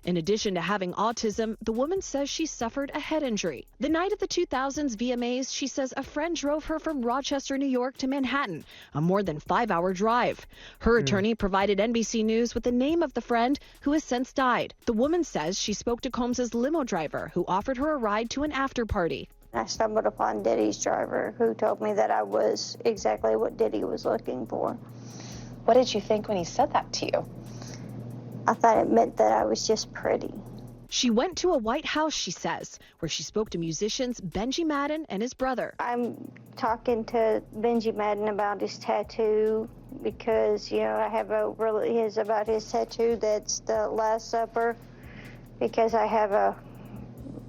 In addition to having autism, the woman says she suffered a head injury. The night of the 2000s VMAs, she says a friend drove her from Rochester, New York to Manhattan, a more than 5-hour drive. Her attorney provided NBC News with the name of the friend who has since died. The woman says she spoke to Combs's limo driver, who offered her a ride to an after party. I stumbled upon Diddy's driver, who told me that I was exactly what Diddy was looking for. What did you think when he said that to you? I thought it meant that I was just pretty. She went to a White House, she says, where she spoke to musicians Benji Madden and his brother. I'm talking to Benji Madden about his tattoo because, I have about his tattoo that's the Last Supper, because I have a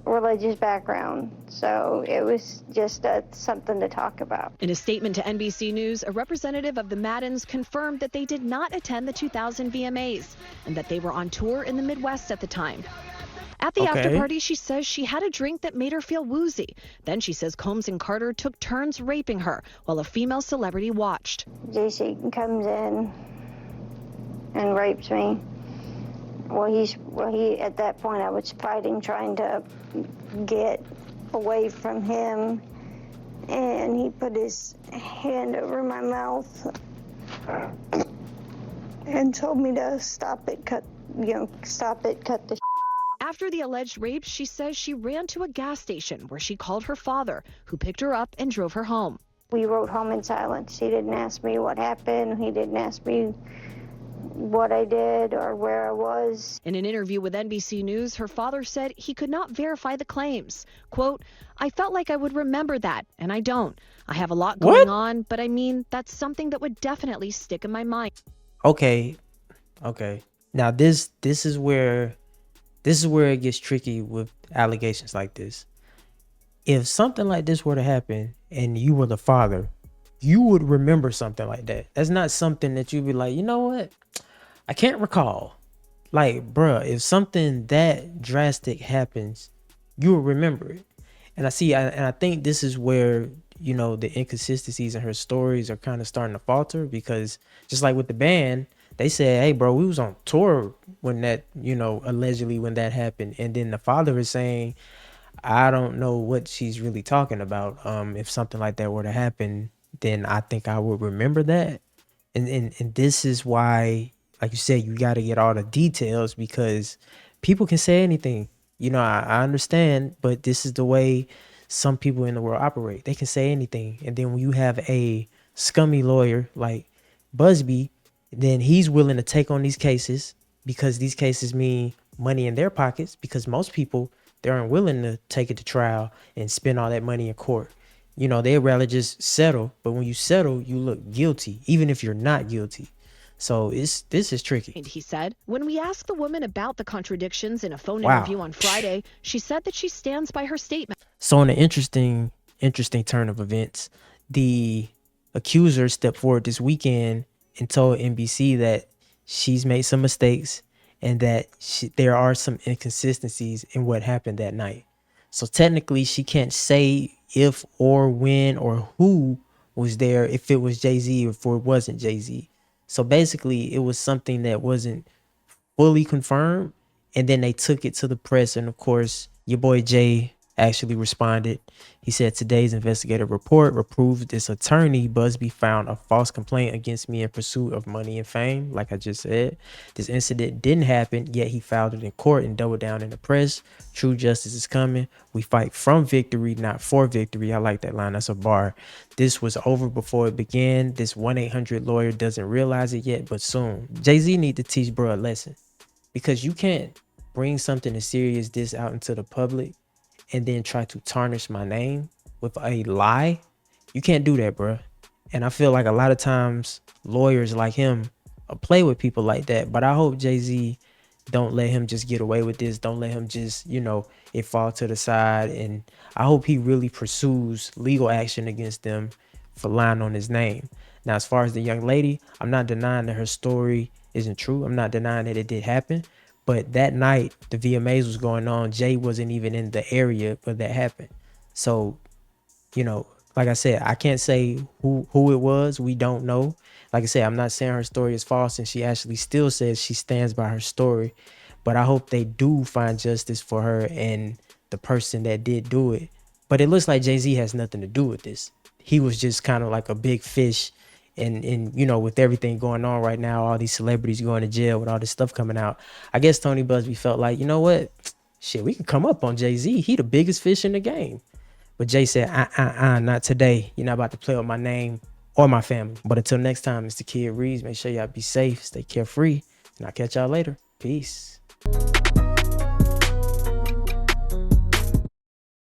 religious background, so it was just something to talk about. In a statement to NBC News, a representative of the Maddens confirmed that they did not attend the 2000 VMAs and that they were on tour in the Midwest at the time. At the after party, she says she had a drink that made her feel woozy. Then she says Combs and Carter took turns raping her while a female celebrity watched. JC comes in and rapes me. He at that point I was fighting, trying to get away from him, and he put his hand over my mouth and told me to stop it, cut the. After the alleged rape, she says she ran to a gas station where she called her father, who picked her up and drove her home. We rode home in silence. He didn't ask me what happened. He didn't ask me what I did or where I was. In an interview with NBC News, her father said he could not verify the claims. Quote, "I felt like I would remember that, and I don't. I have a lot going on, but I mean, that's something that would definitely stick in my mind." Okay. Now this is where it gets tricky with allegations like this. If something like this were to happen and you were the father, you would remember something like that. That's not something that you'd be like, you know what? I can't recall. Like, bruh, if something that drastic happens, you will remember it. And I think this is where, the inconsistencies in her stories are kind of starting to falter, because just like with the band, they said, hey, bro, we was on tour when that, allegedly when that happened. And then the father is saying, I don't know what she's really talking about. If something like that were to happen, then I think I would remember that. And this is why, like you said, you got to get all the details, because people can say anything. I understand, but this is the way some people in the world operate. They can say anything. And then when you have a scummy lawyer like Busby, then he's willing to take on these cases, because these cases mean money in their pockets, because most people, they aren't willing to take it to trial and spend all that money in court. They'd rather just settle. But when you settle, you look guilty, even if you're not guilty. So this is tricky. And he said, when we asked the woman about the contradictions in a phone interview on Friday, she said that she stands by her statement. So in an interesting turn of events, the accuser stepped forward this weekend and told NBC that she's made some mistakes and that there are some inconsistencies in what happened that night. So technically, she can't say if or when or who was there, if it was Jay-Z or if it wasn't Jay-Z. So basically, it was something that wasn't fully confirmed, and then they took it to the press, and of course, your boy Jay actually responded. He said, today's investigative report reproves this attorney Busby found a false complaint against me in pursuit of money and fame. Like I just said, this incident didn't happen, yet he filed it in court and doubled down in the press. True justice is coming. We fight from victory, not for victory. I like that line. That's a bar. This was over before it began. This 1-800 lawyer doesn't realize it yet, but soon. Jay-Z need to teach bro a lesson, because you can't bring something as serious this out into the public and then try to tarnish my name with a lie. You can't do that, bro. And I feel like a lot of times lawyers like him play with people like that. But I hope Jay-Z don't let him just get away with this. Don't let him just, it fall to the side. And I hope he really pursues legal action against them for lying on his name. Now, as far as the young lady, I'm not denying that her story isn't true. I'm not denying that it did happen. But that night, the VMAs was going on. Jay wasn't even in the area where that happened. So, like I said, I can't say who it was. We don't know. Like I said, I'm not saying her story is false, and she actually still says she stands by her story. But I hope they do find justice for her and the person that did do it. But it looks like Jay-Z has nothing to do with this. He was just kind of like a big fish. And you know, with everything going on right now, all these celebrities going to jail with all this stuff coming out, I guess Tony Busby felt like, you know what? Shit, we can come up on Jay-Z. He the biggest fish in the game. But Jay said, not today. You're not about to play with my name or my family. But until next time, it's the Kid Reeves. Make sure y'all be safe, stay carefree, and I'll catch y'all later. Peace.